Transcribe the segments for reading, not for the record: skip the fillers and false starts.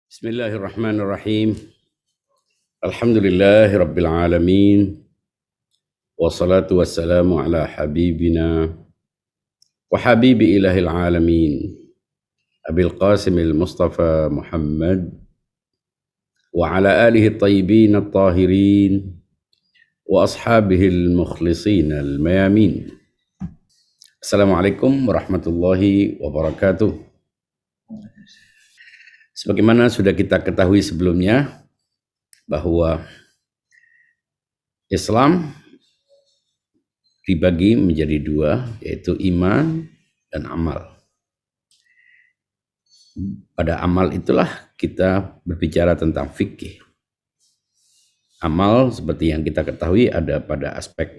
Bismillahirrahmanirrahim. Alhamdulillahi rabbil alamin. Wassalatu wassalamu ala habibina wa habibi ilahil alamin. Abil Qasimil Mustafa Muhammad wa ala alihi tayyibin at-tahirin wa ashabihil mukhlisin al-mayamin. Assalamualaikum warahmatullahi wabarakatuh. Sebagaimana sudah kita ketahui sebelumnya bahwa Islam dibagi menjadi dua, yaitu iman dan amal. Pada amal itulah kita berbicara tentang fikih. Amal seperti yang kita ketahui ada pada aspek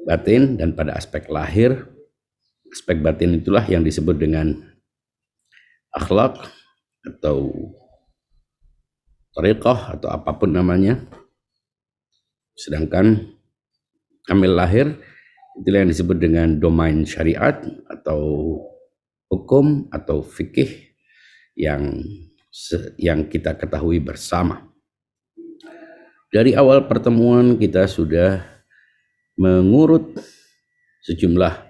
batin dan pada aspek lahir. Aspek batin itulah yang disebut dengan akhlak atau tariqah atau apapun namanya. Sedangkan amil lahir itulah yang disebut dengan domain syariat atau hukum atau fikih yang kita ketahui bersama. Dari awal pertemuan kita sudah mengurut sejumlah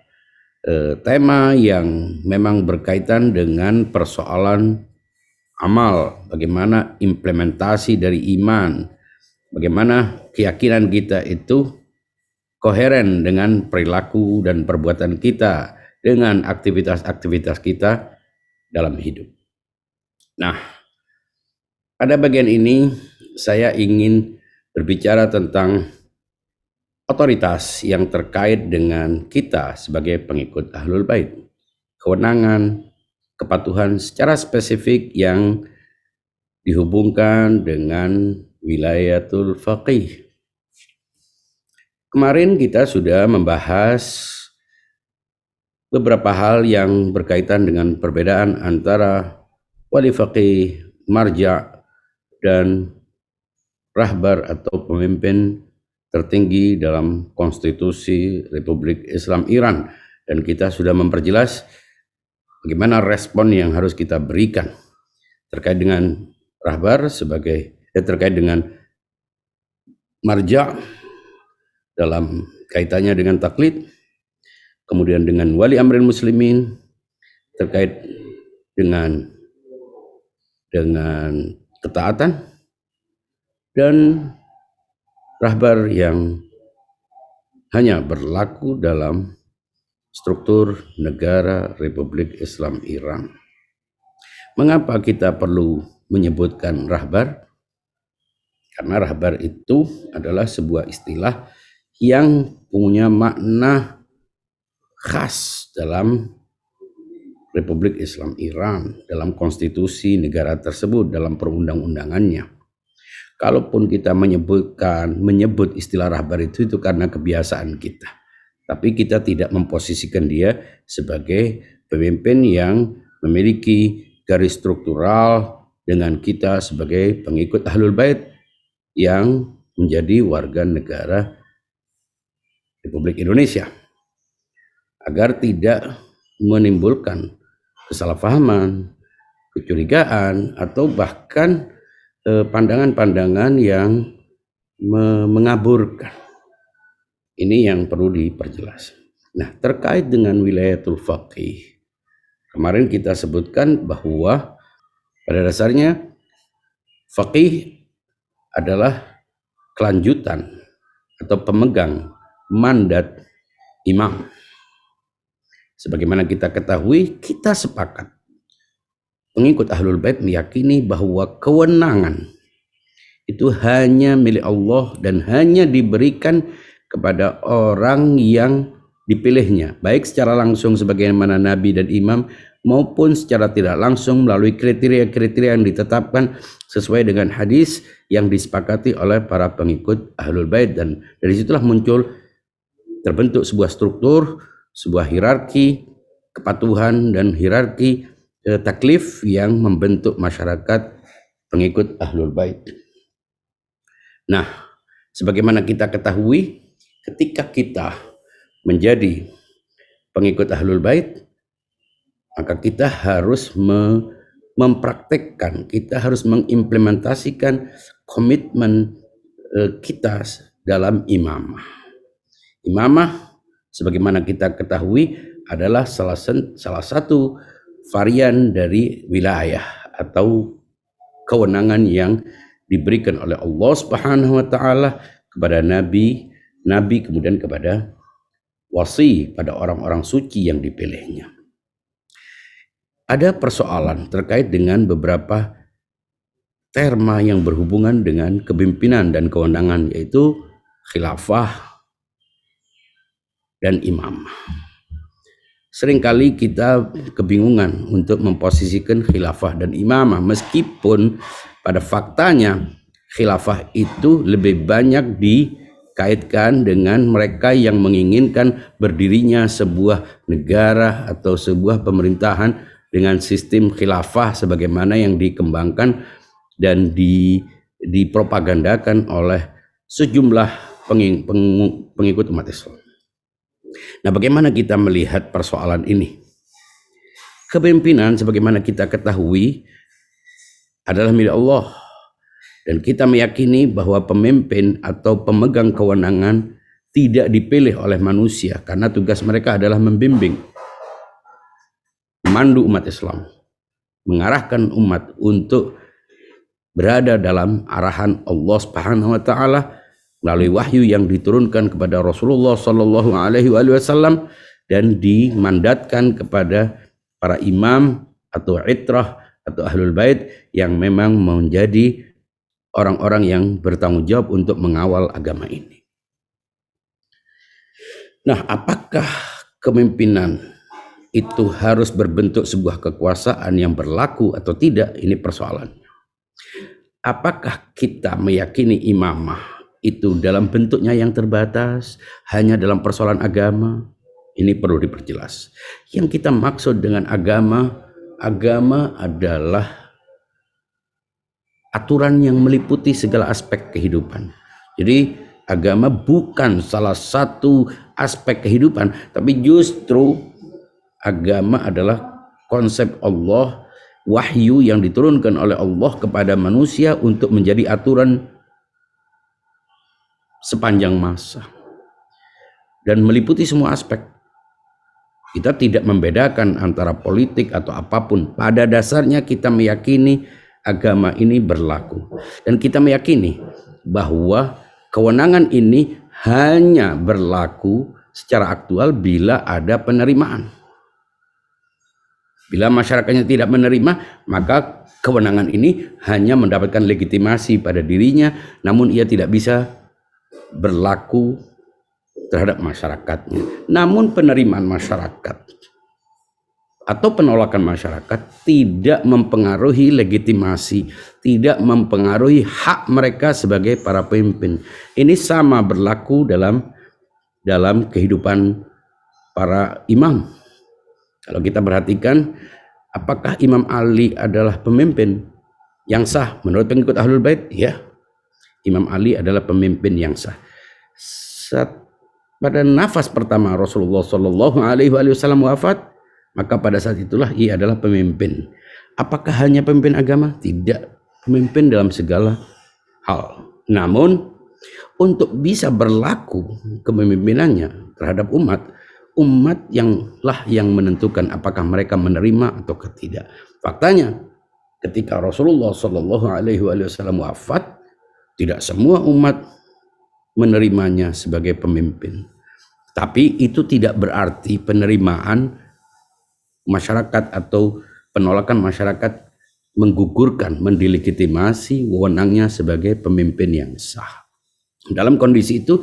tema yang memang berkaitan dengan persoalan amal, bagaimana implementasi dari iman, bagaimana keyakinan kita itu koheren dengan perilaku dan perbuatan kita, dengan aktivitas-aktivitas kita dalam hidup. Nah, pada bagian ini saya ingin berbicara tentang otoritas yang terkait dengan kita sebagai pengikut Ahlul Bait. Kewenangan, kepatuhan secara spesifik yang dihubungkan dengan wilayatul faqih. Kemarin kita sudah membahas beberapa hal yang berkaitan dengan perbedaan antara wali faqih, marja' dan rahbar atau pemimpin tertinggi dalam konstitusi Republik Islam Iran. Dan kita sudah memperjelas bagaimana respon yang harus kita berikan terkait dengan rahbar terkait dengan marja' dalam kaitannya dengan taklid, kemudian dengan wali amril muslimin terkait dengan ketaatan, dan rahbar yang hanya berlaku dalam struktur negara Republik Islam Iran. Mengapa kita perlu menyebutkan rahbar? Karena rahbar itu adalah sebuah istilah yang punya makna khas dalam Republik Islam Iran, dalam konstitusi negara tersebut, dalam perundang-undangannya. Kalaupun kita menyebut istilah rahbar itu karena kebiasaan kita. Tapi kita tidak memposisikan dia sebagai pemimpin yang memiliki garis struktural dengan kita sebagai pengikut Ahlul Bait yang menjadi warga negara Republik Indonesia. Agar tidak menimbulkan kesalahpahaman, kecurigaan, atau bahkan pandangan-pandangan yang mengaburkan. Ini yang perlu diperjelas. Nah, terkait dengan wilayatul faqih, kemarin kita sebutkan bahwa pada dasarnya faqih adalah kelanjutan atau pemegang mandat imam. Sebagaimana kita ketahui, kita sepakat pengikut Ahlul Bait meyakini bahwa kewenangan itu hanya milik Allah dan hanya diberikan kepada orang yang dipilihnya, baik secara langsung sebagaimana nabi dan imam maupun secara tidak langsung melalui kriteria-kriteria yang ditetapkan sesuai dengan hadis yang disepakati oleh para pengikut Ahlul Bait. Dan dari situlah terbentuk sebuah struktur, sebuah hierarki kepatuhan dan hierarki taklif yang membentuk masyarakat pengikut Ahlul Bait. Nah, sebagaimana kita ketahui, ketika kita menjadi pengikut Ahlul Bait, maka kita harus mempraktekkan, kita harus mengimplementasikan komitmen kita dalam imamah. Imamah, sebagaimana kita ketahui, adalah salah satu varian dari wilayah atau kewenangan yang diberikan oleh Allah Subhanahu wa taala kepada nabi, kemudian kepada wasi, pada orang-orang suci yang dipilihnya. Ada persoalan terkait dengan beberapa terma yang berhubungan dengan kepemimpinan dan kewenangan, yaitu khilafah dan imam. Seringkali kita kebingungan untuk memposisikan khilafah dan imamah, meskipun pada faktanya khilafah itu lebih banyak dikaitkan dengan mereka yang menginginkan berdirinya sebuah negara atau sebuah pemerintahan dengan sistem khilafah sebagaimana yang dikembangkan dan dipropagandakan oleh sejumlah pengikut umat Islam. Nah, bagaimana kita melihat persoalan ini? Kepemimpinan sebagaimana kita ketahui adalah milik Allah, dan kita meyakini bahwa pemimpin atau pemegang kewenangan tidak dipilih oleh manusia, karena tugas mereka adalah membimbing, memandu umat Islam, mengarahkan umat untuk berada dalam arahan Allah Subhanahu wa taala melalui wahyu yang diturunkan kepada Rasulullah Sallallahu Alaihi Wasallam dan dimandatkan kepada para imam atau itrah atau ahlul bait yang memang menjadi orang-orang yang bertanggung jawab untuk mengawal agama ini. Nah, apakah kepemimpinan itu harus berbentuk sebuah kekuasaan yang berlaku atau tidak? Ini persoalannya. Apakah kita meyakini imamah itu dalam bentuknya yang terbatas, hanya dalam persoalan agama? Ini perlu diperjelas. Yang kita maksud dengan agama adalah aturan yang meliputi segala aspek kehidupan. Jadi agama bukan salah satu aspek kehidupan, tapi justru agama adalah konsep Allah, wahyu yang diturunkan oleh Allah kepada manusia untuk menjadi aturan sepanjang masa dan meliputi semua aspek. Kita tidak membedakan antara politik atau apapun. Pada dasarnya kita meyakini agama ini berlaku, dan kita meyakini bahwa kewenangan ini hanya berlaku secara aktual bila ada penerimaan. Bila masyarakatnya tidak menerima, maka kewenangan ini hanya mendapatkan legitimasi pada dirinya, namun ia tidak bisa berlaku terhadap masyarakatnya. Namun penerimaan masyarakat atau penolakan masyarakat tidak mempengaruhi legitimasi, tidak mempengaruhi hak mereka sebagai para pemimpin. Ini sama berlaku dalam kehidupan para imam. Kalau kita perhatikan, apakah Imam Ali adalah pemimpin yang sah menurut pengikut Ahlul Bait? Ya, Imam Ali adalah pemimpin yang sah. Pada nafas pertama Rasulullah Shallallahu Alaihi Wasallam wafat, maka pada saat itulah ia adalah pemimpin. Apakah hanya pemimpin agama? Tidak, pemimpin dalam segala hal. Namun untuk bisa berlaku kepemimpinannya terhadap umat yang menentukan apakah mereka menerima atau tidak. Faktanya, ketika Rasulullah Shallallahu Alaihi Wasallam wafat, tidak semua umat menerimanya sebagai pemimpin. Tapi itu tidak berarti penerimaan masyarakat atau penolakan masyarakat menggugurkan, mendelegitimasi wewenangnya sebagai pemimpin yang sah. Dalam kondisi itu,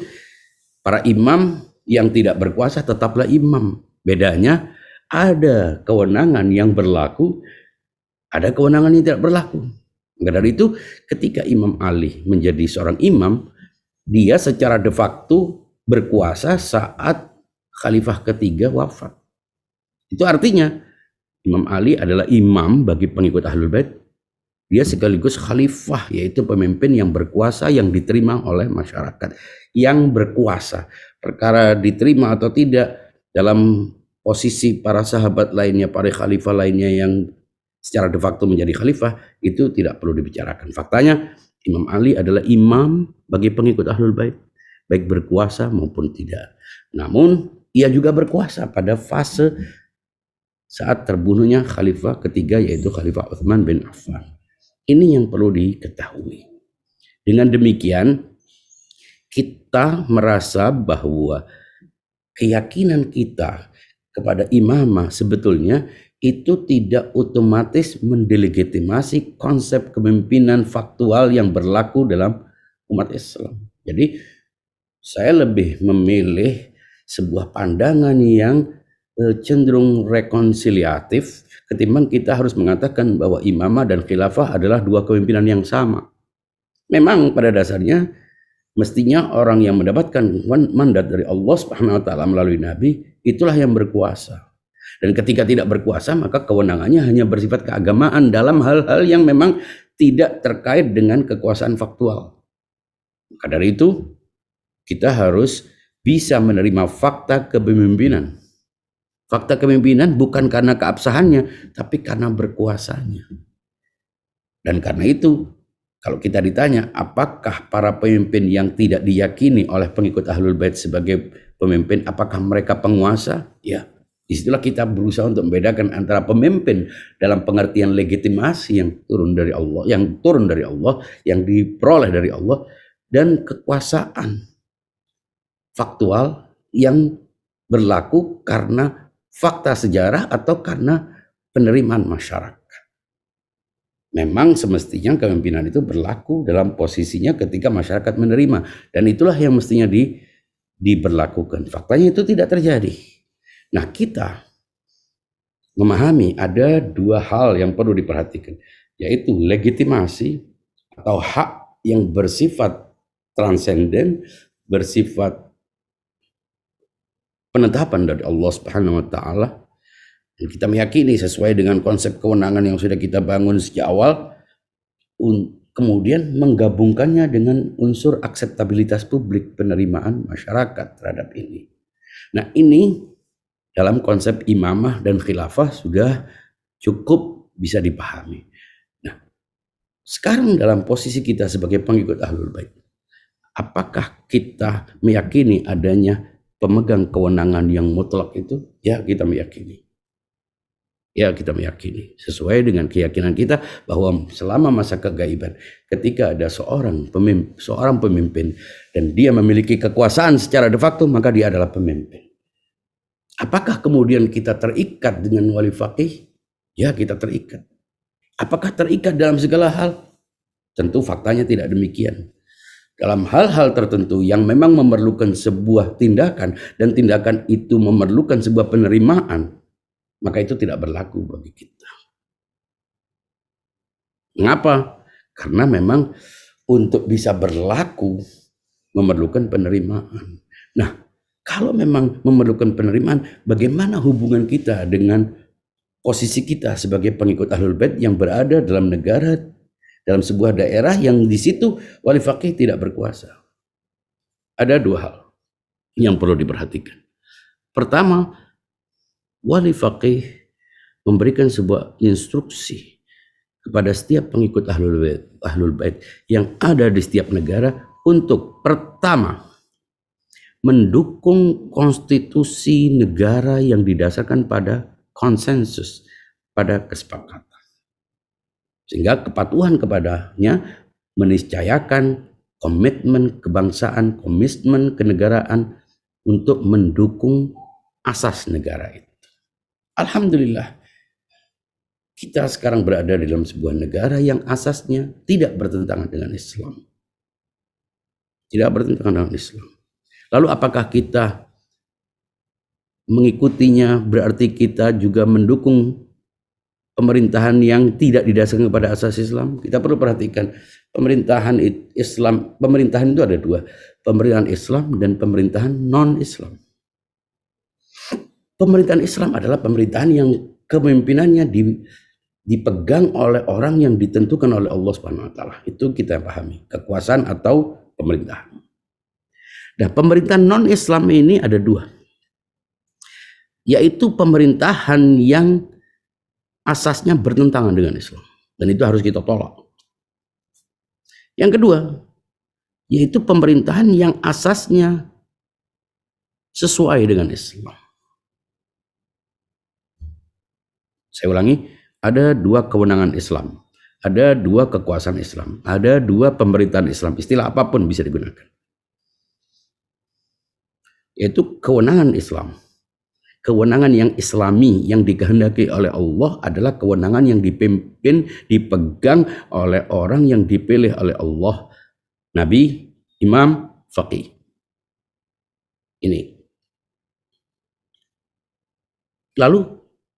para imam yang tidak berkuasa tetaplah imam. Bedanya, ada kewenangan yang berlaku, ada kewenangan yang tidak berlaku. Maka dari itu, ketika Imam Ali menjadi seorang imam, dia secara de facto berkuasa saat khalifah ketiga wafat. Itu artinya Imam Ali adalah imam bagi pengikut Ahlul Bait. Dia sekaligus khalifah, yaitu pemimpin yang berkuasa yang diterima oleh masyarakat. Yang berkuasa, perkara diterima atau tidak dalam posisi para sahabat lainnya, para khalifah lainnya yang secara de facto menjadi khalifah, itu tidak perlu dibicarakan. Faktanya Imam Ali adalah imam bagi pengikut Ahlul Bait, baik berkuasa maupun tidak. Namun ia juga berkuasa pada fase saat terbunuhnya khalifah ketiga, yaitu Khalifah Utsman bin Affan. Ini yang perlu diketahui. Dengan demikian kita merasa bahwa keyakinan kita kepada imamah sebetulnya itu tidak otomatis mendelegitimasi konsep kepemimpinan faktual yang berlaku dalam umat Islam. Jadi saya lebih memilih sebuah pandangan yang cenderung rekonsiliatif ketimbang kita harus mengatakan bahwa imamah dan khilafah adalah dua kepemimpinan yang sama. Memang pada dasarnya mestinya orang yang mendapatkan mandat dari Allah Subhanahu wa taala melalui nabi itulah yang berkuasa. Dan ketika tidak berkuasa maka kewenangannya hanya bersifat keagamaan dalam hal-hal yang memang tidak terkait dengan kekuasaan faktual. Maka dari itu kita harus bisa menerima fakta kepemimpinan. Fakta kepemimpinan bukan karena keabsahannya, tapi karena berkuasanya. Dan karena itu kalau kita ditanya, apakah para pemimpin yang tidak diyakini oleh pengikut Ahlul Bait sebagai pemimpin, apakah mereka penguasa? Ya, disitulah kita berusaha untuk membedakan antara pemimpin dalam pengertian legitimasi yang turun dari Allah, yang diperoleh dari Allah, dan kekuasaan faktual yang berlaku karena fakta sejarah atau karena penerimaan masyarakat. Memang semestinya kepemimpinan itu berlaku dalam posisinya ketika masyarakat menerima, dan itulah yang mestinya diberlakukan. Faktanya itu tidak terjadi. Nah, kita memahami ada dua hal yang perlu diperhatikan, yaitu legitimasi atau hak yang bersifat transenden, bersifat penetapan dari Allah Subhanahu wa taala. Kita meyakini sesuai dengan konsep kewenangan yang sudah kita bangun sejak awal, kemudian menggabungkannya dengan unsur akseptabilitas publik, penerimaan masyarakat terhadap ini. Nah, ini dalam konsep imamah dan khilafah sudah cukup bisa dipahami. Nah, sekarang dalam posisi kita sebagai pengikut Ahlul Bait, apakah kita meyakini adanya pemegang kewenangan yang mutlak itu? Ya, kita meyakini. Ya, kita meyakini sesuai dengan keyakinan kita bahwa selama masa kegaiban, ketika ada seorang pemimpin dan dia memiliki kekuasaan secara de facto, maka dia adalah pemimpin. Apakah kemudian kita terikat dengan wali faqih? Ya, kita terikat. Apakah terikat dalam segala hal? Tentu faktanya tidak demikian. Dalam hal-hal tertentu yang memang memerlukan sebuah tindakan, dan tindakan itu memerlukan sebuah penerimaan, maka itu tidak berlaku bagi kita. Mengapa? Karena memang untuk bisa berlaku memerlukan penerimaan. Nah, kalau memang memerlukan penerimaan, bagaimana hubungan kita dengan posisi kita sebagai pengikut Ahlul Bait yang berada dalam negara, dalam sebuah daerah yang di situ wali faqih tidak berkuasa? Ada dua hal yang perlu diperhatikan. Pertama, wali faqih memberikan sebuah instruksi kepada setiap pengikut Ahlul Bait yang ada di setiap negara untuk pertama mendukung konstitusi negara yang didasarkan pada konsensus, pada kesepakatan. Sehingga kepatuhan kepadanya meniscayakan komitmen kebangsaan, komitmen kenegaraan untuk mendukung asas negara itu. Alhamdulillah, kita sekarang berada di dalam sebuah negara yang asasnya tidak bertentangan dengan Islam. Tidak bertentangan dengan Islam. Lalu apakah kita mengikutinya berarti kita juga mendukung pemerintahan yang tidak didasarkan kepada asas Islam? Kita perlu perhatikan, pemerintahan Islam, pemerintahan itu ada dua, pemerintahan Islam dan pemerintahan non-Islam. Pemerintahan Islam adalah pemerintahan yang kepemimpinannya dipegang oleh orang yang ditentukan oleh Allah Subhanahu wa taala. Itu kita pahami, kekuasaan atau pemerintahan. Nah, pemerintahan non-Islam ini ada dua, yaitu pemerintahan yang asasnya bertentangan dengan Islam. Dan itu harus kita tolak. Yang kedua, yaitu pemerintahan yang asasnya sesuai dengan Islam. Saya ulangi, ada dua kewenangan Islam, ada dua kekuasaan Islam, ada dua pemerintahan Islam. Istilah apapun bisa digunakan. Yaitu kewenangan Islam. Kewenangan yang Islami yang dikehendaki oleh Allah adalah kewenangan yang dipimpin, dipegang oleh orang yang dipilih oleh Allah, Nabi, Imam, Faqih. Ini. Lalu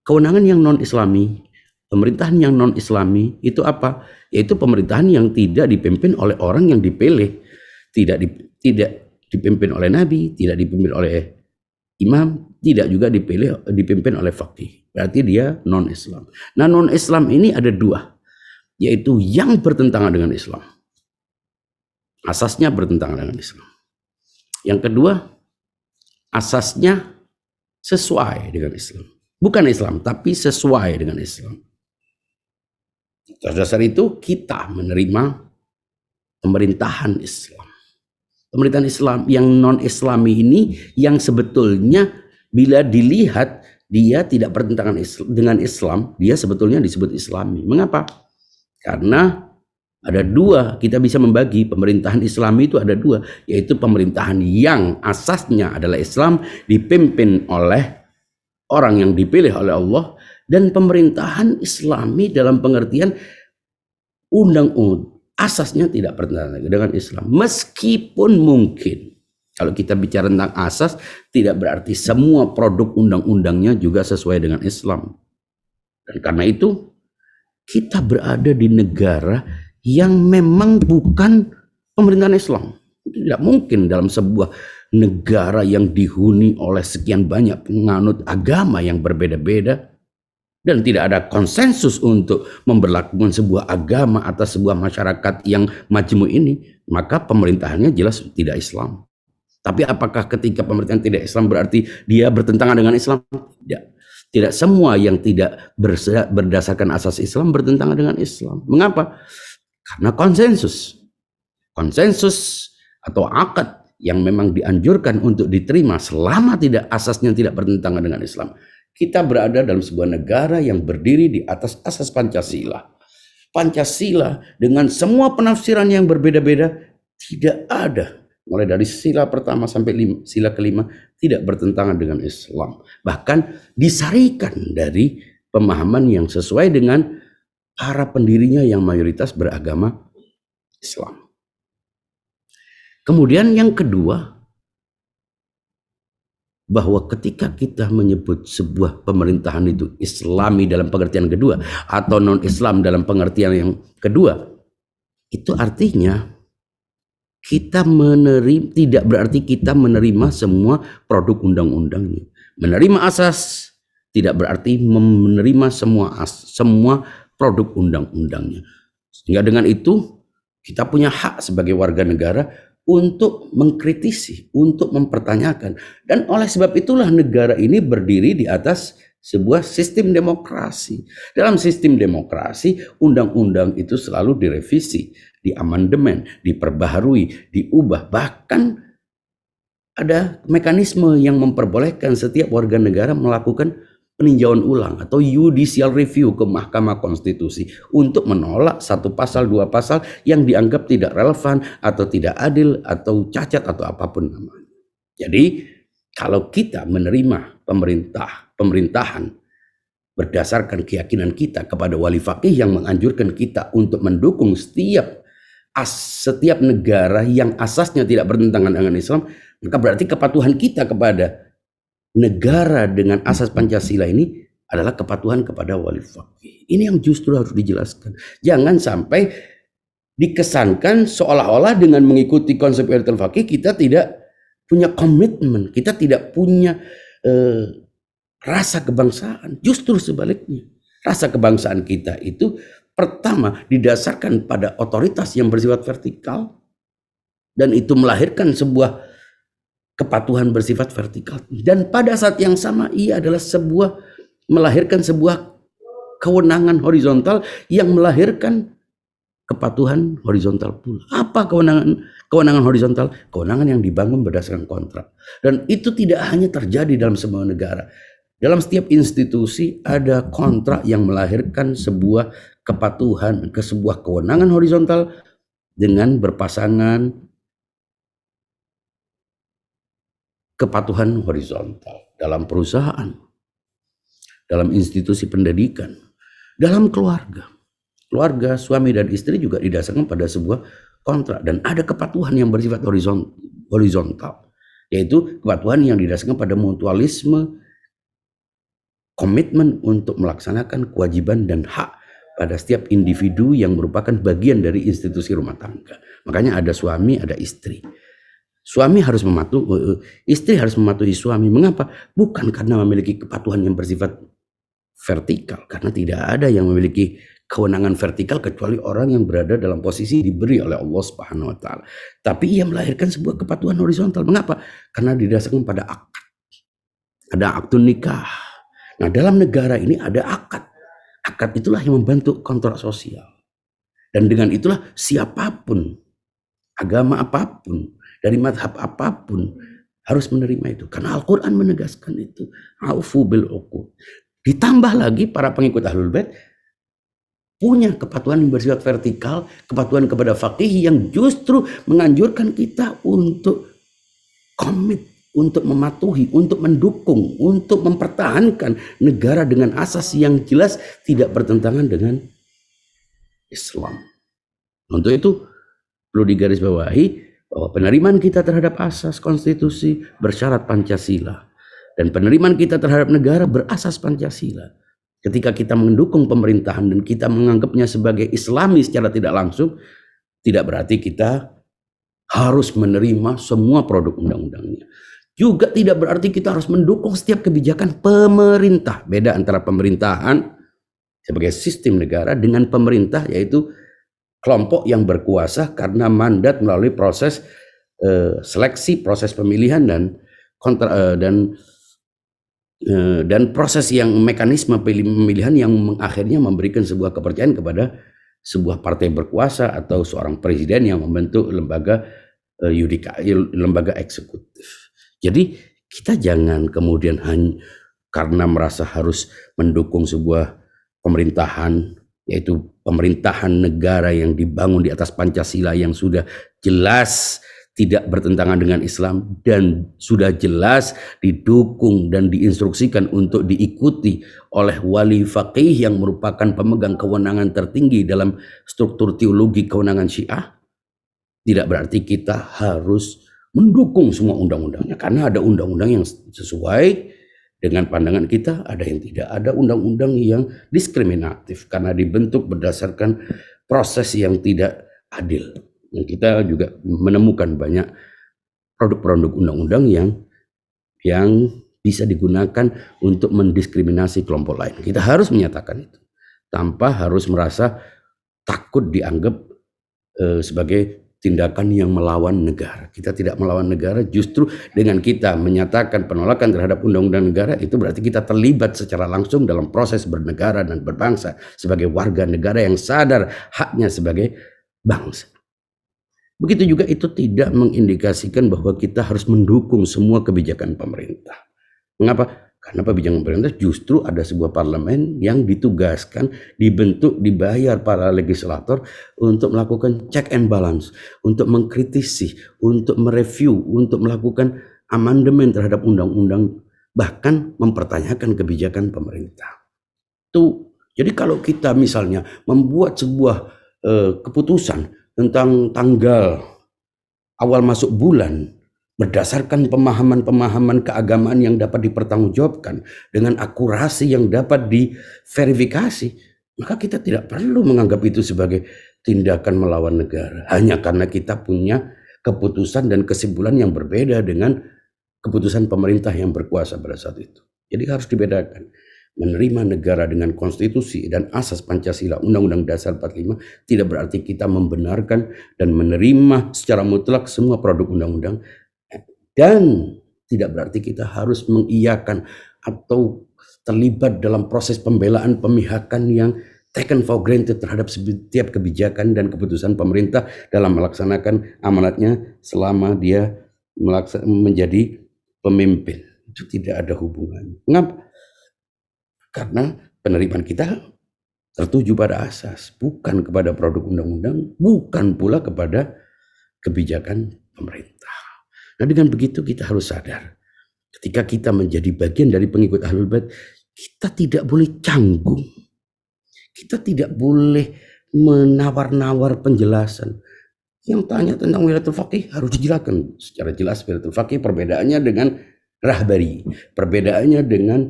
kewenangan yang non-Islami, pemerintahan yang non-Islami itu apa? Yaitu pemerintahan yang tidak dipimpin oleh orang yang dipilih, tidak dipimpin oleh Nabi, tidak dipimpin oleh Imam, tidak juga dipimpin oleh Faqih. Berarti dia non-Islam. Nah, non-Islam ini ada dua, yaitu yang bertentangan dengan Islam. Asasnya bertentangan dengan Islam. Yang kedua, asasnya sesuai dengan Islam. Bukan Islam, tapi sesuai dengan Islam. Atas dasar itu kita menerima pemerintahan Islam. Pemerintahan Islam yang non-Islami ini yang sebetulnya bila dilihat dia tidak bertentangan dengan Islam, dia sebetulnya disebut Islami. Mengapa? Karena ada dua, kita bisa membagi pemerintahan Islami itu ada dua, yaitu pemerintahan yang asasnya adalah Islam dipimpin oleh orang yang dipilih oleh Allah, dan pemerintahan Islami dalam pengertian undang-undang asasnya tidak bertentangan dengan Islam. Meskipun mungkin kalau kita bicara tentang asas, tidak berarti semua produk undang-undangnya juga sesuai dengan Islam. Dan karena itu kita berada di negara yang memang bukan pemerintahan Islam. Tidak mungkin dalam sebuah negara yang dihuni oleh sekian banyak penganut agama yang berbeda-beda dan tidak ada konsensus untuk memberlakukan sebuah agama atas sebuah masyarakat yang majmuk ini, maka pemerintahannya jelas tidak Islam. Tapi apakah ketika pemerintahan tidak Islam berarti dia bertentangan dengan Islam? Tidak. Tidak semua yang tidak berdasarkan asas Islam bertentangan dengan Islam. Mengapa? Karena konsensus. Konsensus atau akad yang memang dianjurkan untuk diterima selama tidak asasnya tidak bertentangan dengan Islam. Kita berada dalam sebuah negara yang berdiri di atas asas Pancasila. Pancasila dengan semua penafsiran yang berbeda-beda tidak ada. Mulai dari sila pertama sampai sila kelima tidak bertentangan dengan Islam. Bahkan disarikan dari pemahaman yang sesuai dengan para pendirinya yang mayoritas beragama Islam. Kemudian yang kedua, bahwa ketika kita menyebut sebuah pemerintahan itu Islami dalam pengertian kedua atau non-Islam dalam pengertian yang kedua, itu artinya kita tidak berarti kita menerima semua produk undang-undangnya. Menerima asas tidak berarti menerima semua produk undang-undangnya. Sehingga dengan itu kita punya hak sebagai warga negara untuk mengkritisi, untuk mempertanyakan. Dan oleh sebab itulah negara ini berdiri di atas sebuah sistem demokrasi. Dalam sistem demokrasi, undang-undang itu selalu direvisi, diamandemen, diperbaharui, diubah. Bahkan ada mekanisme yang memperbolehkan setiap warga negara melakukan peninjauan ulang atau judicial review ke Mahkamah Konstitusi untuk menolak satu pasal, dua pasal yang dianggap tidak relevan atau tidak adil atau cacat atau apapun namanya. Jadi kalau kita menerima pemerintahan berdasarkan keyakinan kita kepada wali faqih yang menganjurkan kita untuk mendukung setiap negara yang asasnya tidak bertentangan dengan Islam, maka berarti kepatuhan kita kepada negara dengan asas Pancasila ini adalah kepatuhan kepada wali faqih. Ini yang justru harus dijelaskan. Jangan sampai dikesankan seolah-olah dengan mengikuti konsep Irtial Faqih kita tidak punya komitmen, kita tidak punya rasa kebangsaan. Justru sebaliknya, rasa kebangsaan kita itu pertama didasarkan pada otoritas yang bersifat vertikal, dan itu melahirkan sebuah kepatuhan bersifat vertikal. Dan pada saat yang sama ia adalah melahirkan sebuah kewenangan horizontal yang melahirkan kepatuhan horizontal pula. Apa kewenangan horizontal? Kewenangan yang dibangun berdasarkan kontrak. Dan itu tidak hanya terjadi dalam semua negara. Dalam setiap institusi ada kontrak yang melahirkan sebuah kepatuhan ke sebuah kewenangan horizontal dengan berpasangan kepatuhan horizontal dalam perusahaan, dalam institusi pendidikan, dalam keluarga. Keluarga, suami dan istri juga didasarkan pada sebuah kontrak dan ada kepatuhan yang bersifat horizontal, yaitu kepatuhan yang didasarkan pada mutualisme, komitmen untuk melaksanakan kewajiban dan hak pada setiap individu yang merupakan bagian dari institusi rumah tangga. Makanya ada suami, ada istri. Suami harus mematuhi, istri harus mematuhi suami. Mengapa? Bukan karena memiliki kepatuhan yang bersifat vertikal, karena tidak ada yang memiliki kewenangan vertikal kecuali orang yang berada dalam posisi diberi oleh Allah Subhanahu wa taala. Tapi ia melahirkan sebuah kepatuhan horizontal. Mengapa? Karena didasarkan pada akad. Ada akad nikah. Nah, dalam negara ini ada akad. Akad itulah yang membentuk kontrak sosial. Dan dengan itulah siapapun, agama apapun, dari mazhab apapun harus menerima itu. Karena Al-Quran menegaskan itu. Aufu bil uqud. Ditambah lagi para pengikut Ahlul Bait punya kepatuhan yang bersifat vertikal, kepatuhan kepada faqih yang justru menganjurkan kita untuk komit, untuk mematuhi, untuk mendukung, untuk mempertahankan negara dengan asas yang jelas tidak bertentangan dengan Islam. Untuk itu perlu digarisbawahi bahwa penerimaan kita terhadap asas konstitusi bersyarat Pancasila dan penerimaan kita terhadap negara berasas Pancasila. Ketika kita mendukung pemerintahan dan kita menganggapnya sebagai Islami secara tidak langsung, tidak berarti kita harus menerima semua produk undang-undangnya. Juga tidak berarti kita harus mendukung setiap kebijakan pemerintah. Beda antara pemerintahan sebagai sistem negara dengan pemerintah, yaitu kelompok yang berkuasa karena mandat melalui proses seleksi, proses pemilihan dan proses yang mekanisme pemilihan yang akhirnya memberikan sebuah kepercayaan kepada sebuah partai berkuasa atau seorang presiden yang membentuk lembaga lembaga eksekutif. Jadi kita jangan kemudian hanya karena merasa harus mendukung sebuah pemerintahan, yaitu pemerintahan negara yang dibangun di atas Pancasila yang sudah jelas tidak bertentangan dengan Islam dan sudah jelas didukung dan diinstruksikan untuk diikuti oleh wali faqih yang merupakan pemegang kewenangan tertinggi dalam struktur teologi kewenangan Syiah. Tidak berarti kita harus mendukung semua undang-undangnya, karena ada undang-undang yang sesuai dengan pandangan kita, ada yang tidak. Ada undang-undang yang diskriminatif karena dibentuk berdasarkan proses yang tidak adil. Dan kita juga menemukan banyak produk-produk undang-undang yang bisa digunakan untuk mendiskriminasi kelompok lain. Kita harus menyatakan itu tanpa harus merasa takut dianggap sebagai tindakan yang melawan negara. Kita tidak melawan negara, justru dengan kita menyatakan penolakan terhadap undang-undang negara, itu berarti kita terlibat secara langsung dalam proses bernegara dan berbangsa sebagai warga negara yang sadar haknya sebagai bangsa. Begitu juga itu tidak mengindikasikan bahwa kita harus mendukung semua kebijakan pemerintah. Mengapa? Karena kebijakan pemerintah justru ada sebuah parlemen yang ditugaskan, dibentuk, dibayar para legislator untuk melakukan check and balance, untuk mengkritisi, untuk mereview, untuk melakukan amandemen terhadap undang-undang, bahkan mempertanyakan kebijakan pemerintah. Jadi kalau kita misalnya membuat sebuah keputusan tentang tanggal awal masuk bulan, berdasarkan pemahaman-pemahaman keagamaan yang dapat dipertanggungjawabkan dengan akurasi yang dapat diverifikasi, maka kita tidak perlu menganggap itu sebagai tindakan melawan negara hanya karena kita punya keputusan dan kesimpulan yang berbeda dengan keputusan pemerintah yang berkuasa pada saat itu. Jadi harus dibedakan. Menerima negara dengan konstitusi dan asas Pancasila Undang-Undang Dasar 45 tidak berarti kita membenarkan dan menerima secara mutlak semua produk undang-undang. Dan tidak berarti kita harus mengiyakan atau terlibat dalam proses pembelaan pemihakan yang taken for granted terhadap setiap kebijakan dan keputusan pemerintah dalam melaksanakan amanatnya selama dia menjadi pemimpin. Itu tidak ada hubungannya. Mengapa? Karena penerimaan kita tertuju pada asas, bukan kepada produk undang-undang, bukan pula kepada kebijakan pemerintah. Nah, dengan begitu kita harus sadar, ketika kita menjadi bagian dari pengikut Ahlul Bait, kita tidak boleh canggung. Kita tidak boleh menawar-nawar penjelasan. Yang tanya tentang wilayatul faqih harus dijelaskan secara jelas. Wilayatul faqih perbedaannya dengan rahbari, perbedaannya dengan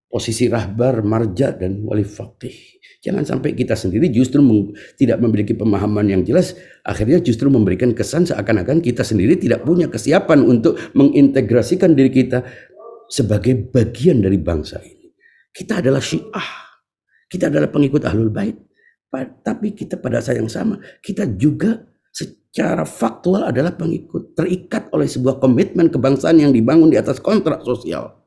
posisi rahbar, marja, dan wali faqih. Jangan sampai kita sendiri justru tidak memiliki pemahaman yang jelas, akhirnya justru memberikan kesan seakan-akan kita sendiri tidak punya kesiapan untuk mengintegrasikan diri kita sebagai bagian dari bangsa ini. Kita adalah Syiah. Kita adalah pengikut Ahlul Bait, tapi kita pada saat yang sama, kita juga secara faktual adalah pengikut, terikat oleh sebuah komitmen kebangsaan yang dibangun di atas kontrak sosial.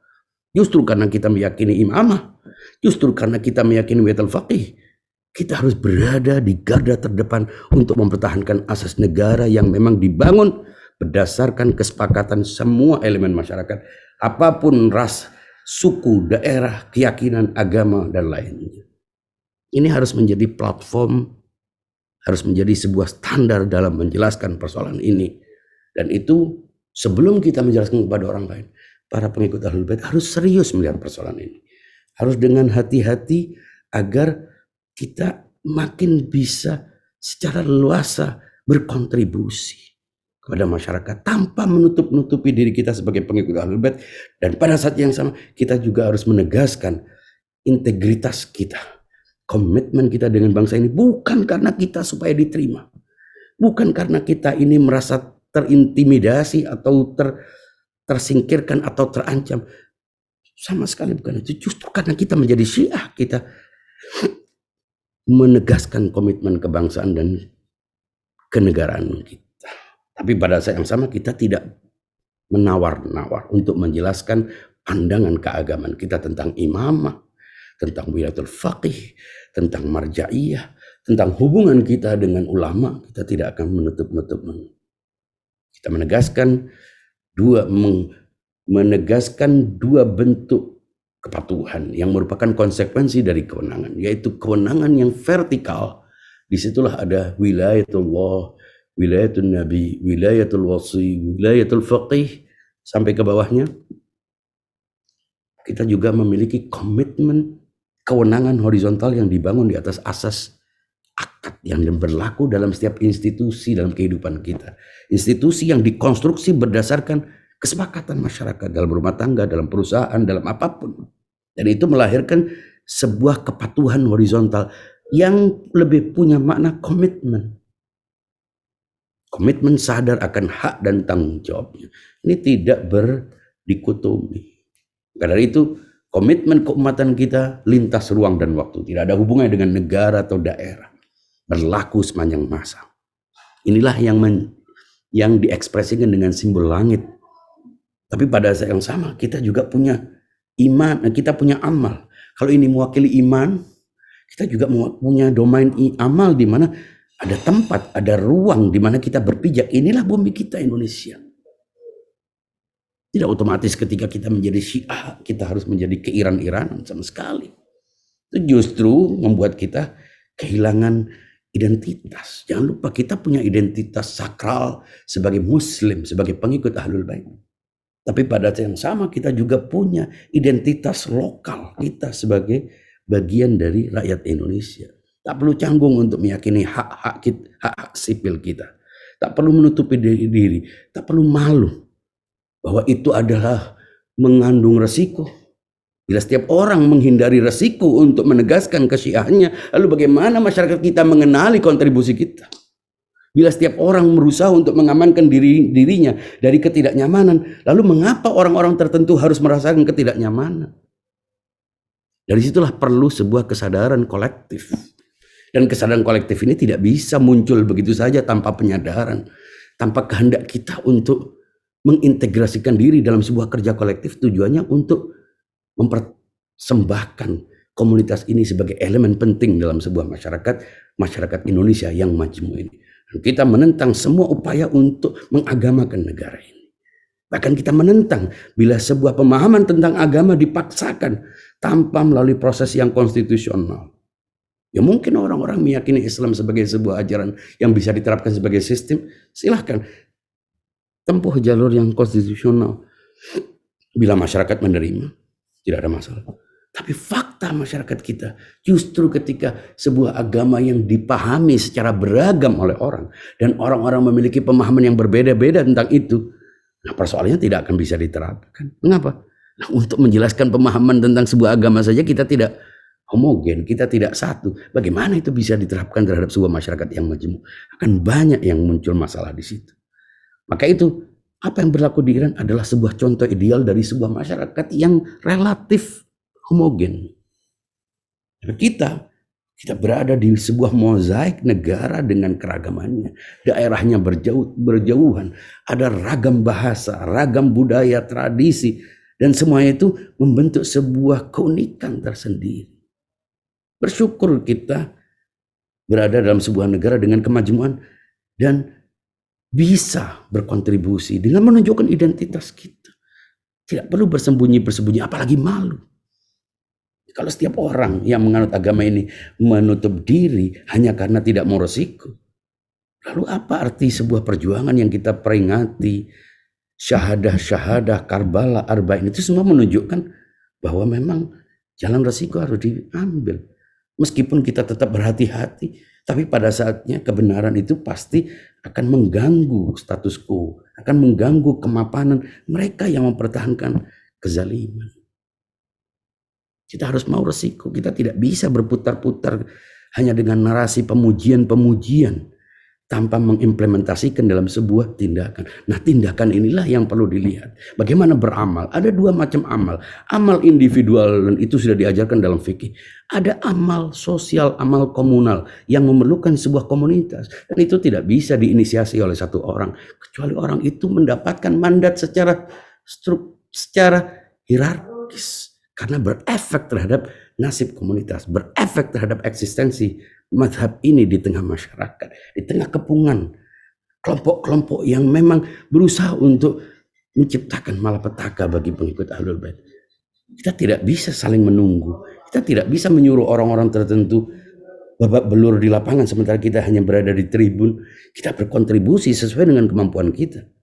Justru karena kita meyakini imamah, justru karena kita meyakini wilayatul faqih, kita harus berada di garda terdepan untuk mempertahankan asas negara yang memang dibangun berdasarkan kesepakatan semua elemen masyarakat, apapun ras, suku, daerah, keyakinan, agama, dan lainnya. Ini harus menjadi platform, harus menjadi sebuah standar dalam menjelaskan persoalan ini. Dan itu sebelum kita menjelaskan kepada orang lain, para pengikut Ahlul Bait harus serius melihat persoalan ini. Harus dengan hati-hati agar kita makin bisa secara leluasa berkontribusi kepada masyarakat tanpa menutup-nutupi diri kita sebagai pengikut Ahlul Bait. Dan pada saat yang sama kita juga harus menegaskan integritas kita, komitmen kita dengan bangsa ini, bukan karena kita supaya diterima, bukan karena kita ini merasa terintimidasi atau tersingkirkan atau terancam, sama sekali bukan itu. Justru karena kita menjadi Syiah, kita menegaskan komitmen kebangsaan dan kenegaraan kita. Tapi pada saat yang sama kita tidak menawar-nawar untuk menjelaskan pandangan keagamaan kita tentang imamah, tentang wilayatul faqih, tentang marja'iyah, tentang hubungan kita dengan ulama. Kita tidak akan menutup-nutup. Kita menegaskan dua bentuk kepatuhan yang merupakan konsekuensi dari kewenangan, yaitu kewenangan yang vertikal. Disitulah ada wilayatullah, wilayatul nabi, wilayatul wasi, wilayatul faqih, sampai ke bawahnya. Kita juga memiliki komitmen kewenangan horizontal yang dibangun di atas asas akad yang berlaku dalam setiap institusi dalam kehidupan kita. Institusi yang dikonstruksi berdasarkan kesepakatan masyarakat dalam rumah tangga, dalam perusahaan, dalam apapun. Dan itu melahirkan sebuah kepatuhan horizontal yang lebih punya makna komitmen. Komitmen sadar akan hak dan tanggung jawabnya. Ini tidak berdikotomi. Karena itu komitmen keumatan kita lintas ruang dan waktu, tidak ada hubungannya dengan negara atau daerah, berlaku sepanjang masa. Inilah yang diekspresikan dengan simbol langit. Tapi pada saat yang sama kita juga punya iman, kita punya amal. Kalau ini mewakili iman, kita juga punya domain amal di mana ada tempat, ada ruang di mana kita berpijak. Inilah bumi kita, Indonesia. Tidak otomatis ketika kita menjadi Syiah, kita harus menjadi keiran-iranan sama sekali. Itu justru membuat kita kehilangan identitas. Jangan lupa kita punya identitas sakral sebagai Muslim, sebagai pengikut Ahlul Bait. Tapi pada saat yang sama kita juga punya identitas lokal kita sebagai bagian dari rakyat Indonesia. Tak perlu canggung untuk meyakini hak-hak sipil kita. Tak perlu menutupi diri, tak perlu malu bahwa itu adalah mengandung resiko. Bila setiap orang menghindari resiko untuk menegaskan kesyiahannya, lalu bagaimana masyarakat kita mengenali kontribusi kita? Bila setiap orang berusaha untuk mengamankan dirinya dari ketidaknyamanan, lalu mengapa orang-orang tertentu harus merasakan ketidaknyamanan? Dari situlah perlu sebuah kesadaran kolektif. Dan kesadaran kolektif ini tidak bisa muncul begitu saja tanpa penyadaran, tanpa kehendak kita untuk mengintegrasikan diri dalam sebuah kerja kolektif. Tujuannya untuk sembahkan komunitas ini sebagai elemen penting dalam sebuah masyarakat Indonesia yang majmuk ini. Dan kita menentang semua upaya untuk mengagamakan negara ini. Bahkan kita menentang bila sebuah pemahaman tentang agama dipaksakan tanpa melalui proses yang konstitusional. Ya mungkin orang-orang meyakini Islam sebagai sebuah ajaran yang bisa diterapkan sebagai sistem, silahkan tempuh jalur yang konstitusional. Bila masyarakat menerima, tidak ada masalah. Tapi fakta masyarakat kita justru ketika sebuah agama yang dipahami secara beragam oleh orang dan orang-orang memiliki pemahaman yang berbeda-beda tentang itu, nah persoalannya tidak akan bisa diterapkan. Mengapa? Nah, untuk menjelaskan pemahaman tentang sebuah agama saja kita tidak homogen, kita tidak satu. Bagaimana itu bisa diterapkan terhadap sebuah masyarakat yang majmuk? Akan banyak yang muncul masalah di situ. Maka itu apa yang berlaku di Iran adalah sebuah contoh ideal dari sebuah masyarakat yang relatif homogen. Kita berada di sebuah mozaik negara dengan keragamannya. Daerahnya berjauhan. Ada ragam bahasa, ragam budaya, tradisi. Dan semuanya itu membentuk sebuah keunikan tersendiri. Bersyukur kita berada dalam sebuah negara dengan kemajmuan dan bisa berkontribusi dengan menunjukkan identitas kita. Tidak perlu bersembunyi-bersembunyi, apalagi malu. Kalau setiap orang yang menganut agama ini menutup diri hanya karena tidak mau resiko, lalu apa arti sebuah perjuangan yang kita peringati, syahadah, Karbala, Arba'in, itu semua menunjukkan bahwa memang jalan resiko harus diambil. Meskipun kita tetap berhati-hati, tapi pada saatnya kebenaran itu pasti akan mengganggu status quo, akan mengganggu kemapanan mereka yang mempertahankan kezaliman. Kita harus mau resiko, kita tidak bisa berputar-putar hanya dengan narasi pemujian-pemujian tanpa mengimplementasikan dalam sebuah tindakan. Nah, tindakan inilah yang perlu dilihat. Bagaimana beramal? Ada dua macam amal. Amal individual, dan itu sudah diajarkan dalam fikih. Ada amal sosial, amal komunal yang memerlukan sebuah komunitas. Dan itu tidak bisa diinisiasi oleh satu orang. Kecuali orang itu mendapatkan mandat secara hierarkis. Karena berefek terhadap nasib komunitas, berefek terhadap eksistensi mazhab ini di tengah masyarakat, di tengah kepungan kelompok-kelompok yang memang berusaha untuk menciptakan malapetaka bagi pengikut Ahlul Bait. Kita tidak bisa saling menunggu, kita tidak bisa menyuruh orang-orang tertentu babak belur di lapangan sementara kita hanya berada di tribun. Kita berkontribusi sesuai dengan kemampuan kita.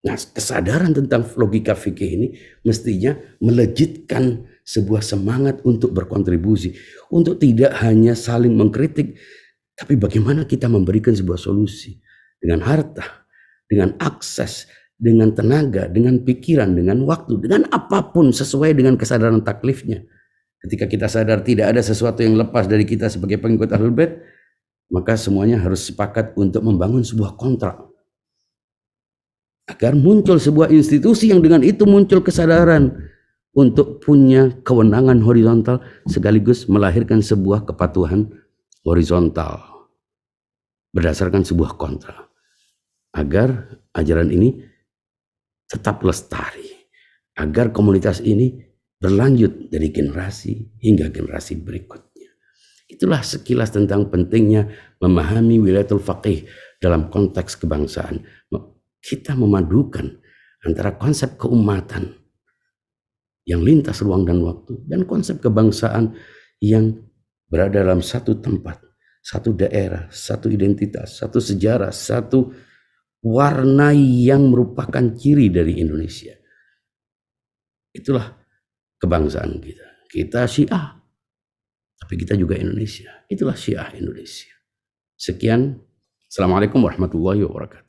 Nah, kesadaran tentang logika fikih ini mestinya melejitkan sebuah semangat untuk berkontribusi, untuk tidak hanya saling mengkritik, tapi bagaimana kita memberikan sebuah solusi dengan harta, dengan akses, dengan tenaga, dengan pikiran, dengan waktu, dengan apapun sesuai dengan kesadaran taklifnya. Ketika kita sadar tidak ada sesuatu yang lepas dari kita sebagai pengikut Ahlul Bait, maka semuanya harus sepakat untuk membangun sebuah kontrak. Agar muncul sebuah institusi yang dengan itu muncul kesadaran untuk punya kewenangan horizontal sekaligus melahirkan sebuah kepatuhan horizontal berdasarkan sebuah kontrak. Agar ajaran ini tetap lestari. Agar komunitas ini berlanjut dari generasi hingga generasi berikutnya. Itulah sekilas tentang pentingnya memahami wilayatul faqih dalam konteks kebangsaan. Kita memadukan antara konsep keumatan yang lintas ruang dan waktu dan konsep kebangsaan yang berada dalam satu tempat, satu daerah, satu identitas, satu sejarah, satu warna yang merupakan ciri dari Indonesia. Itulah kebangsaan kita. Kita Syiah, tapi kita juga Indonesia. Itulah Syiah Indonesia. Sekian. Assalamualaikum warahmatullahi wabarakatuh.